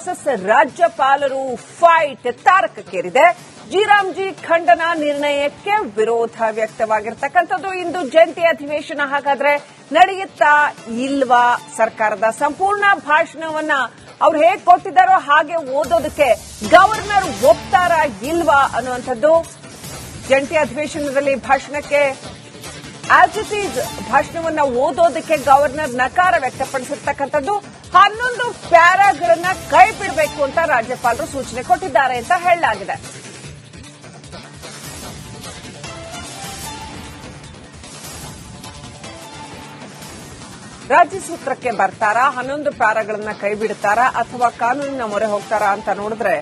Versus ರಾಜ್ಯಪಾಲರು fight ತಾರಕಕ್ಕೇರಿದೆ. G ಖಂಡನ ನಿರ್ಣಯಕ್ಕೆ ವಿರೋಧ ವ್ಯಕ್ತವಾಗಿರ್ತಕ್ಕಂಥದ್ದು. ಇಂದು ಜಂಟಿ ಅಧಿವೇಶನ ಹಾಗಾದ್ರೆ ನಡೆಯುತ್ತಾ ಇಲ್ವಾ? ಸರ್ಕಾರದ ಸಂಪೂರ್ಣ ಭಾಷಣವನ್ನ ಅವ್ರು ಹೇಗೆ ಕೊಟ್ಟಿದ್ದಾರೋ ಹಾಗೆ ಓದೋದಕ್ಕೆ ಗವರ್ನರ್ ಒಪ್ತಾರಾ ಇಲ್ವಾ ಅನ್ನುವಂಥದ್ದು. ಜಂಟಿ ಅಧಿವೇಶನದಲ್ಲಿ ಭಾಷಣಕ್ಕೆ ಆಸ್ ಇಟ್ ಈಸ್ ಭಾಷಣವನ್ನ ಓದೋದಕ್ಕೆ ಗವರ್ನರ್ ನಕಾರ ವ್ಯಕ್ತಪಡಿಸಿರ್ತಕ್ಕಂಥದ್ದು. 11 ಪ್ಯಾರಾಗಳನ್ನ ಕೈ ಬಿಡಬೇಕು ಅಂತ ರಾಜ್ಯಪಾಲರು ಸೂಚನೆ ಕೊಟ್ಟಿದ್ದಾರೆ ಅಂತ ಹೇಳಲಾಗಿದೆ. ರಾಜ್ಯ ಸೂತ್ರಕ್ಕೆ ಬರ್ತಾರಾ, 11 ಪ್ಯಾರಾಗಳನ್ನ ಕೈ ಬಿಡ್ತಾರಾ ಅಥವಾ ಕಾನೂನಿನ ಮೊರೆ ಹೋಗ್ತಾರಾ ಅಂತ ನೋಡಿದ್ರೆ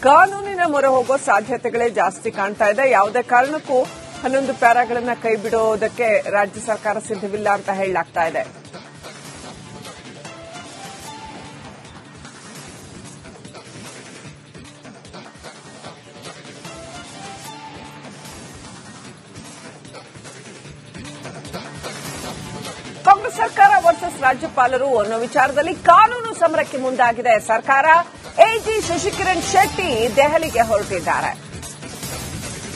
ಕಾನೂನಿನ ಮೊರೆ ಹೋಗೋ ಸಾಧ್ಯತೆಗಳೇ ಜಾಸ್ತಿ ಕಾಣ್ತಾ ಇದೆ. ಯಾವುದೇ ಕಾರಣಕ್ಕೂ 11 ಪ್ಯಾರಾಗಳನ್ನ ಕೈ ಬಿಡೋದಕ್ಕೆ ರಾಜ್ಯ ಸರ್ಕಾರ ಸಿದ್ಧವಿಲ್ಲ ಅಂತ ಹೇಳಲಾಗ್ತಾ ಇದೆ. ಕಾಂಗ್ರೆಸ್ ಸರ್ಕಾರ ವರ್ಸಸ್ ರಾಜ್ಯಪಾಲರು ಅನ್ನೋ ವಿಚಾರದಲ್ಲಿ ಕಾನೂನು ಸಮರಕ್ಕೆ ಮುಂದಾಗಿದೆ ಸರ್ಕಾರ. ಎಜಿ ಶಶಿಕಿರಣ್ ಶೆಟ್ಟಿ ದೆಹಲಿಗೆ ಹೊರಟಿದ್ದಾರೆ.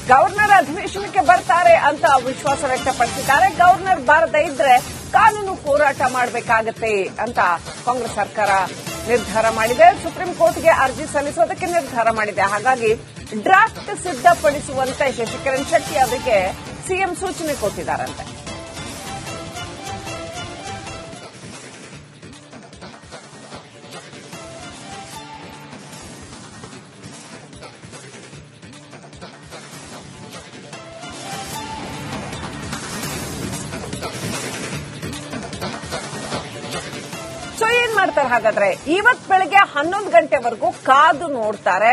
ಗವರ್ನರ್ ಅಧಿವೇಶನಕ್ಕೆ ಬರ್ತಾರೆ ಅಂತ ವಿಶ್ವಾಸ ವ್ಯಕ್ತಪಡಿಸಿದ್ದಾರೆ. ಗವರ್ನರ್ ಬಾರದೇ ಇದ್ರೆ ಕಾನೂನು ಹೋರಾಟ ಮಾಡಬೇಕಾಗತ್ತೆ ಅಂತ ಕಾಂಗ್ರೆಸ್ ಸರ್ಕಾರ ನಿರ್ಧಾರ ಮಾಡಿದೆ. ಸುಪ್ರೀಂ ಕೋರ್ಟ್ಗೆ ಅರ್ಜಿ ಸಲ್ಲಿಸೋದಕ್ಕೆ ನಿರ್ಧಾರ ಮಾಡಿದೆ. ಹಾಗಾಗಿ ಡ್ರಾಫ್ಟ್ ಸಿದ್ದಪಡಿಸುವಂತೆ ಶಶಿಕಿರಣ್ ಶೆಟ್ಟಿ ಅವರಿಗೆ ಸಿಎಂ ಸೂಚನೆ ಕೊಟ್ಟಿದ್ದಾರಂತೆ. ಏನ್ ಮಾಡ್ತಾರೆ ಹಾಗಾದ್ರೆ? ಇವತ್ ಬೆಳಗ್ಗೆ 11 ಗಂಟೆವರೆಗೂ ಕಾದು ನೋಡ್ತಾರೆ.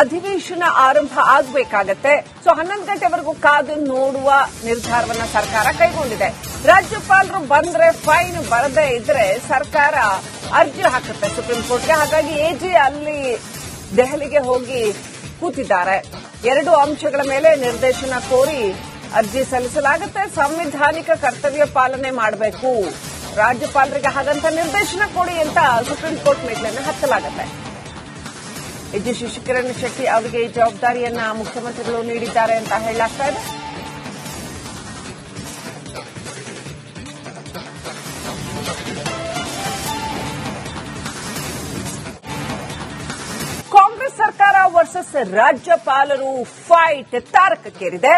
ಅಧಿವೇಶನ ಆರಂಭ ಆಗಬೇಕಾಗತ್ತೆ. 11 ಗಂಟೆವರೆಗೂ ಕಾದು ನೋಡುವ ನಿರ್ಧಾರವನ್ನ ಸರ್ಕಾರ ಕೈಗೊಂಡಿದೆ. ರಾಜ್ಯಪಾಲರು ಬಂದ್ರೆ ಫೈನ್, ಬರದೇ ಇದ್ರೆ ಸರ್ಕಾರ ಅರ್ಜಿ ಹಾಕುತ್ತೆ ಸುಪ್ರೀಂ ಕೋರ್ಟ್ಗೆ. ಹಾಗಾಗಿ ಎಜಿ ಅಲ್ಲಿ ದೆಹಲಿಗೆ ಹೋಗಿ ಕೂತಿದ್ದಾರೆ. 2 ಅಂಶಗಳ ಮೇಲೆ ನಿರ್ದೇಶನ ಕೋರಿ ಅರ್ಜಿ ಸಲ್ಲಿಸಲಾಗುತ್ತೆ. ಸಂವಿಧಾನಿಕ ಕರ್ತವ್ಯ ಪಾಲನೆ ಮಾಡಬೇಕು, ರಾಜ್ಯಪಾಲರಿಗೆ ಹಾಗಂತ ನಿರ್ದೇಶನ ಕೊಡಿ ಅಂತ ಸುಪ್ರೀಂ ಕೋರ್ಟ್ ಮೆಟ್ಲನ್ನು ಹತ್ತಲಾಗುತ್ತೆ. ಎಜಿ ಶಶಿಕಿರಣ್ ಶೆಟ್ಟಿ ಅವರಿಗೆ ಈ ಜವಾಬ್ದಾರಿಯನ್ನ ಮುಖ್ಯಮಂತ್ರಿಗಳು ನೀಡಿದ್ದಾರೆ ಅಂತ ಹೇಳಲಾಗ್ತಾ ಇದೆ. ಕಾಂಗ್ರೆಸ್ ಸರ್ಕಾರ ವರ್ಸಸ್ ರಾಜ್ಯಪಾಲರು ಫೈಟ್ ತಾರಕಕ್ಕೇರಿದೆ.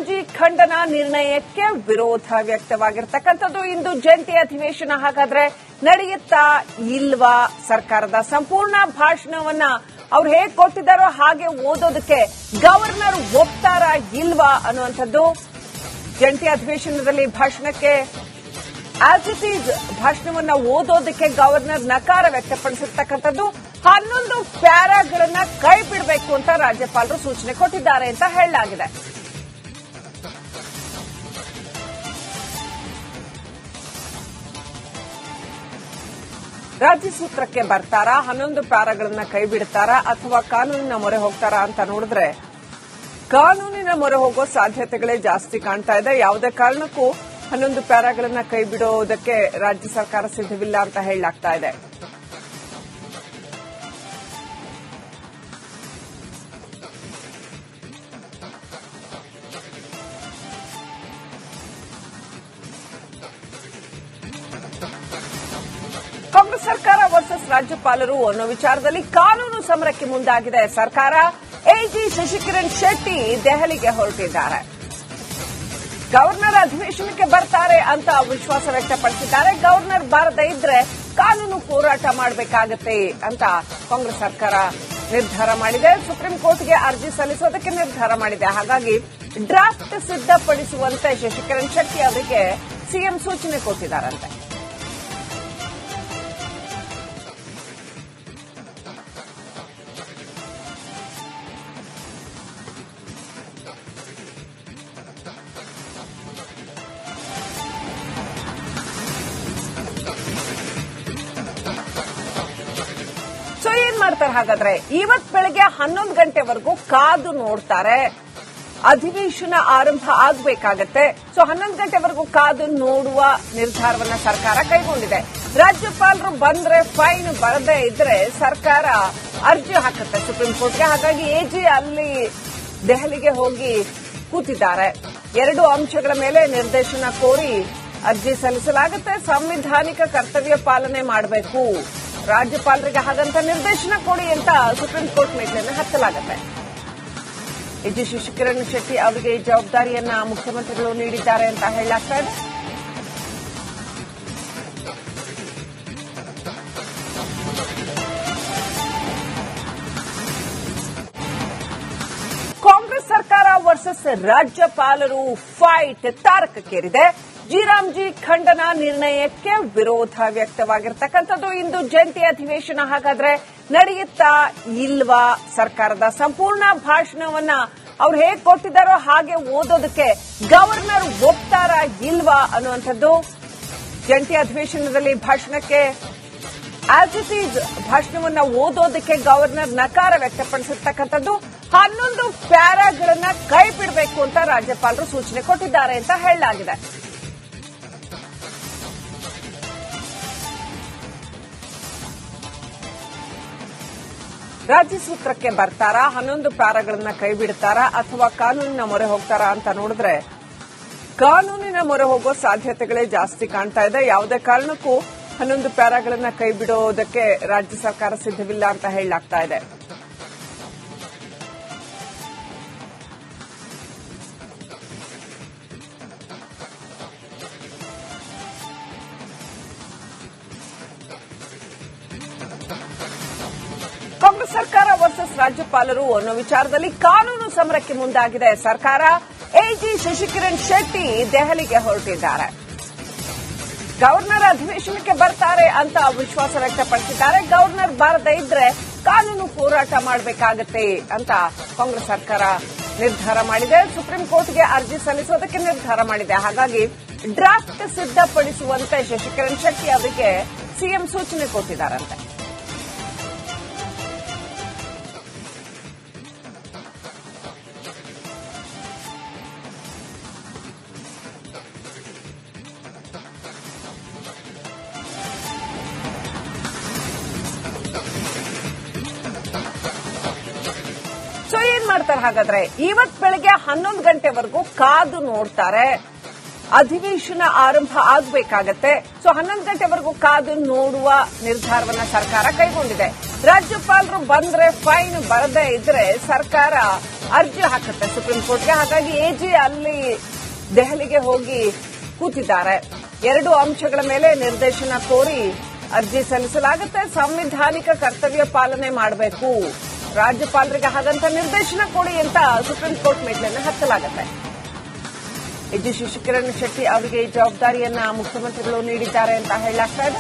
ಜಿ ಖಂಡನ ನಿರ್ಣಯಕ್ಕೆ ವಿರೋಧ ವ್ಯಕ್ತವಾಗಿರ್ತಕ್ಕಂಥದ್ದು. ಇಂದು ಜಂಟಿ ಅಧಿವೇಶನ ಹಾಗಾದ್ರೆ ನಡೆಯುತ್ತಾ ಇಲ್ವಾ? ಸರ್ಕಾರದ ಸಂಪೂರ್ಣ ಭಾಷಣವನ್ನ ಅವ್ರು ಹೇಗೆ ಕೊಟ್ಟಿದ್ದಾರೋ ಹಾಗೆ ಓದೋದಕ್ಕೆ ಗವರ್ನರ್ ಒಪ್ತಾರಾ ಇಲ್ವಾ ಅನ್ನುವಂಥದ್ದು. ಜಂಟಿ ಅಧಿವೇಶನದಲ್ಲಿ ಭಾಷಣಕ್ಕೆ ಆಸ್ ಇಟ್ ಈಸ್ ಭಾಷಣವನ್ನ ಓದೋದಕ್ಕೆ ಗವರ್ನರ್ ನಕಾರ ವ್ಯಕ್ತಪಡಿಸಿರ್ತಕ್ಕಂಥದ್ದು. 11 ಪ್ಯಾರಾಗಳನ್ನ ಕೈ ಬಿಡಬೇಕು ಅಂತ ರಾಜ್ಯಪಾಲರು ಸೂಚನೆ ಕೊಟ್ಟಿದ್ದಾರೆ ಅಂತ ಹೇಳಲಾಗಿದೆ. ರಾಜ್ಯ ಸೂತ್ರಕ್ಕೆ ಬರ್ತಾರಾ, 11 ಪ್ಯಾರಾಗಳನ್ನ ಕೈ ಬಿಡ್ತಾರಾ ಅಥವಾ ಕಾನೂನಿನ ಮೊರೆ ಹೋಗ್ತಾರಾ ಅಂತ ನೋಡಿದ್ರೆ ಕಾನೂನಿನ ಮೊರೆ ಹೋಗೋ ಸಾಧ್ಯತೆಗಳೇ ಜಾಸ್ತಿ ಕಾಣ್ತಾ ಇದೆ. ಯಾವುದೇ ಕಾರಣಕ್ಕೂ 11 ಪ್ಯಾರಾಗಳನ್ನ ಕೈ ಬಿಡೋದಕ್ಕೆ ರಾಜ್ಯ ಸರ್ಕಾರ ಸಿದ್ಧವಿಲ್ಲ ಅಂತ ಹೇಳಲಾಗ್ತಾ ಇದೆ. ಕಾಂಗ್ರೆಸ್ ಸರ್ಕಾರ ವರ್ಸಸ್ ರಾಜ್ಯಪಾಲರು ಅನ್ನೋ ವಿಚಾರದಲ್ಲಿ ಕಾನೂನು ಸಮರಕ್ಕೆ ಮುಂದಾಗಿದೆ ಸರ್ಕಾರ. ಎಜಿ ಶಶಿಕಿರಣ್ ಶೆಟ್ಟಿ ದೆಹಲಿಗೆ ಹೊರಟಿದ್ದಾರೆ. ಗವರ್ನರ್ ಅಧಿವೇಶನಕ್ಕೆ ಬರ್ತಾರೆ ಅಂತ ವಿಶ್ವಾಸ ವ್ಯಕ್ತಪಡಿಸಿದ್ದಾರೆ. ಗವರ್ನರ್ ಬಾರದೇ ಇದ್ರೆ ಕಾನೂನು ಹೋರಾಟ ಮಾಡಬೇಕಾಗತ್ತೆ ಅಂತ ಕಾಂಗ್ರೆಸ್ ಸರ್ಕಾರ ನಿರ್ಧಾರ ಮಾಡಿದೆ. ಸುಪ್ರೀಂ ಕೋರ್ಟ್ಗೆ ಅರ್ಜಿ ಸಲ್ಲಿಸೋದಕ್ಕೆ ನಿರ್ಧಾರ ಮಾಡಿದೆ. ಹಾಗಾಗಿ ಡ್ರಾಫ್ಟ್ ಸಿದ್ದಪಡಿಸುವಂತೆ ಶಶಿಕಿರಣ್ ಶೆಟ್ಟಿ ಅವರಿಗೆ ಸಿಎಂ ಸೂಚನೆ ಕೊಟ್ಟಿದ್ದಾರಂತೆ. ಏನ್ ಮಾಡ್ತಾರೆ ಹಾಗಾದ್ರೆ? ಇವತ್ ಬೆಳಗ್ಗೆ 11 ಗಂಟೆವರೆಗೂ ಕಾದು ನೋಡ್ತಾರೆ. ಅಧಿವೇಶನ ಆರಂಭ ಆಗಬೇಕಾಗತ್ತೆ. 11 ಗಂಟೆವರೆಗೂ ಕಾದು ನೋಡುವ ನಿರ್ಧಾರವನ್ನ ಸರ್ಕಾರ ಕೈಗೊಂಡಿದೆ. ರಾಜ್ಯಪಾಲರು ಬಂದ್ರೆ ಫೈನ್ ಬರದೇ ಇದ್ರೆ ಸರ್ಕಾರ ಅರ್ಜಿ ಹಾಕುತ್ತೆ ಸುಪ್ರೀಂ ಕೋರ್ಟ್ಗೆ. ಹಾಗಾಗಿ ಎಜಿ ಅಲ್ಲಿ ದೆಹಲಿಗೆ ಹೋಗಿ ಕೂತಿದ್ದಾರೆ. 2 ಅಂಶಗಳ ಮೇಲೆ ನಿರ್ದೇಶನ ಕೋರಿ ಅರ್ಜಿ ಸಲ್ಲಿಸಲಾಗುತ್ತೆ. ಸಂವಿಧಾನಿಕ ಕರ್ತವ್ಯ ಪಾಲನೆ ಮಾಡಬೇಕು, ರಾಜ್ಯಪಾಲರಿಗೆ ಹಾಗಂತ ನಿರ್ದೇಶನ ಕೊಡಿ ಅಂತ ಸುಪ್ರೀಂ ಕೋರ್ಟ್ ಮೆಟ್ಟಿಲನ್ನು ಹತ್ತಲಾಗುತ್ತೆ. ಎಜಿ ಶಶಿಕಿರಣ್ ಶೆಟ್ಟಿ ಅವರಿಗೆ ಈ ಜವಾಬ್ದಾರಿಯನ್ನ ಮುಖ್ಯಮಂತ್ರಿಗಳು ನೀಡಿದ್ದಾರೆ ಅಂತ ಹೇಳಲಾಗ್ತಾ ಇದೆ. ಕಾಂಗ್ರೆಸ್ ಸರ್ಕಾರ ವರ್ಸಸ್ ರಾಜ್ಯಪಾಲರು ಫೈಟ್ ತಾರಕಕ್ಕೇರಿದೆ. ಜಿ ಖಂಡನ ನಿರ್ಣಯಕ್ಕೆ ವಿರೋಧ ವ್ಯಕ್ತವಾಗಿರತಕ್ಕಂಥದ್ದು. ಇಂದು ಜಂಟಿ ಅಧಿವೇಶನ ಹಾಗಾದ್ರೆ ನಡೆಯುತ್ತಾ ಇಲ್ವಾ? ಸರ್ಕಾರದ ಸಂಪೂರ್ಣ ಭಾಷಣವನ್ನ ಅವ್ರು ಹೇಗೆ ಕೊಟ್ಟಿದ್ದಾರೋ ಹಾಗೆ ಓದೋದಕ್ಕೆ ಗವರ್ನರ್ ಒಪ್ತಾರಾ ಇಲ್ವಾ ಅನ್ನುವಂಥದ್ದು. ಜಂಟಿ ಅಧಿವೇಶನದಲ್ಲಿ ಭಾಷಣಕ್ಕೆ ಆಸ್ ಇಟ್ ಈಸ್ ಭಾಷಣವನ್ನ ಓದೋದಕ್ಕೆ ಗವರ್ನರ್ ನಕಾರ ವ್ಯಕ್ತಪಡಿಸಿರ್ತಕ್ಕಂಥದ್ದು. 11 ಪ್ಯಾರಾಗಳನ್ನ ಕೈ ಬಿಡಬೇಕು ಅಂತ ರಾಜ್ಯಪಾಲರು ಸೂಚನೆ ಕೊಟ್ಟಿದ್ದಾರೆ ಅಂತ ಹೇಳಲಾಗಿದೆ. ರಾಜ್ಯ ಸೂತ್ರಕ್ಕೆ ಬರ್ತಾರಾ, 11 ಪ್ಯಾರಾಗಳನ್ನ ಕೈ ಬಿಡ್ತಾರಾ ಅಥವಾ ಕಾನೂನಿನ ಮೊರೆ ಹೋಗ್ತಾರಾ ಅಂತ ನೋಡಿದ್ರೆ ಕಾನೂನಿನ ಮೊರೆ ಹೋಗೋ ಸಾಧ್ಯತೆಗಳೇ ಜಾಸ್ತಿ ಕಾಣ್ತಾ ಇದೆ. ಯಾವುದೇ ಕಾರಣಕ್ಕೂ 11 ಪ್ಯಾರಾಗಳನ್ನ ಕೈ ಬಿಡೋದಕ್ಕೆ ರಾಜ್ಯ ಸರ್ಕಾರ ಸಿದ್ಧವಿಲ್ಲ ಅಂತ ಹೇಳಲಾಗ್ತಾ ಇದೆ. ಕಾಂಗ್ರೆಸ್ ಸರ್ಕಾರ ವರ್ಸಸ್ ರಾಜ್ಯಪಾಲರು ಅನ್ನೋ ವಿಚಾರದಲ್ಲಿ ಕಾನೂನು ಸಮರಕ್ಕೆ ಮುಂದಾಗಿದೆ ಸರ್ಕಾರ. ಎಜಿ ಶಶಿಕಿರಣ್ ಶೆಟ್ಟಿ ದೆಹಲಿಗೆ ಹೊರಟಿದ್ದಾರೆ. ಗವರ್ನರ್ ಅಧಿವೇಶನಕ್ಕೆ ಬರ್ತಾರೆ ಅಂತ ವಿಶ್ವಾಸ ವ್ಯಕ್ತಪಡಿಸಿದ್ದಾರೆ. ಗವರ್ನರ್ ಬಾರದೇ ಇದ್ರೆ ಕಾನೂನು ಹೋರಾಟ ಮಾಡಬೇಕಾಗತ್ತೆ ಅಂತ ಕಾಂಗ್ರೆಸ್ ಸರ್ಕಾರ ನಿರ್ಧಾರ ಮಾಡಿದೆ. ಸುಪ್ರೀಂ ಕೋರ್ಟ್ಗೆ ಅರ್ಜಿ ಸಲ್ಲಿಸೋದಕ್ಕೆ ನಿರ್ಧಾರ ಮಾಡಿದೆ. ಹಾಗಾಗಿ ಡ್ರಾಫ್ಟ್ ಸಿದ್ಧಪಡಿಸುವಂತೆ ಶಶಿಕಿರಣ್ ಶೆಟ್ಟಿ ಅವರಿಗೆ ಸಿಎಂ ಸೂಚನೆ ಕೊಟ್ಟಿದ್ದಾರಂತೆ. ಸೊ ಏನ್ ಮಾಡ್ತಾರೆ ಹಾಗಾದ್ರೆ? ಇವತ್ ಬೆಳಗ್ಗೆ 11 ಗಂಟೆವರೆಗೂ ಕಾದು ನೋಡ್ತಾರೆ. ಅಧಿವೇಶನ ಆರಂಭ ಆಗಬೇಕಾಗತ್ತೆ. ಸೊ 11 ಗಂಟೆವರೆಗೂ ಕಾದು ನೋಡುವ ನಿರ್ಧಾರವನ್ನ ಸರ್ಕಾರ ಕೈಗೊಂಡಿದೆ. ರಾಜ್ಯಪಾಲರು ಬಂದ್ರೆ ಫೈನ್ ಬರದೇ ಇದ್ರೆ ಸರ್ಕಾರ ಅರ್ಜಿ ಹಾಕುತ್ತೆ ಸುಪ್ರೀಂ ಕೋರ್ಟ್ಗೆ. ಹಾಗಾಗಿ ಎಜಿ ಅಲ್ಲಿ ದೆಹಲಿಗೆ ಹೋಗಿ ಕೂತಿದ್ದಾರೆ. 2 ಅಂಶಗಳ ಮೇಲೆ ನಿರ್ದೇಶನ ಕೋರಿ ಅರ್ಜಿ ಸಲ್ಲಿಸಲಾಗುತ್ತೆ. ಸಂವಿಧಾನಿಕ ಕರ್ತವ್ಯ ಪಾಲನೆ ಮಾಡಬೇಕು, ರಾಜ್ಯಪಾಲರಿಗೆ ಹಾಗಂತ ನಿರ್ದೇಶನ ಕೊಡಿ ಅಂತ ಸುಪ್ರೀಂ ಕೋರ್ಟ್ ಮೆಟ್ಟಿಲನ್ನು ಹತ್ತಲಾಗುತ್ತೆ. ಎಜಿ ಶಶಿಕಿರಣ್ ಶೆಟ್ಟಿ ಅವರಿಗೆ ಈ ಜವಾಬ್ದಾರಿಯನ್ನ ಮುಖ್ಯಮಂತ್ರಿಗಳು ನೀಡಿದ್ದಾರೆ ಅಂತ ಹೇಳಲಾಗ್ತಾ ಇದೆ.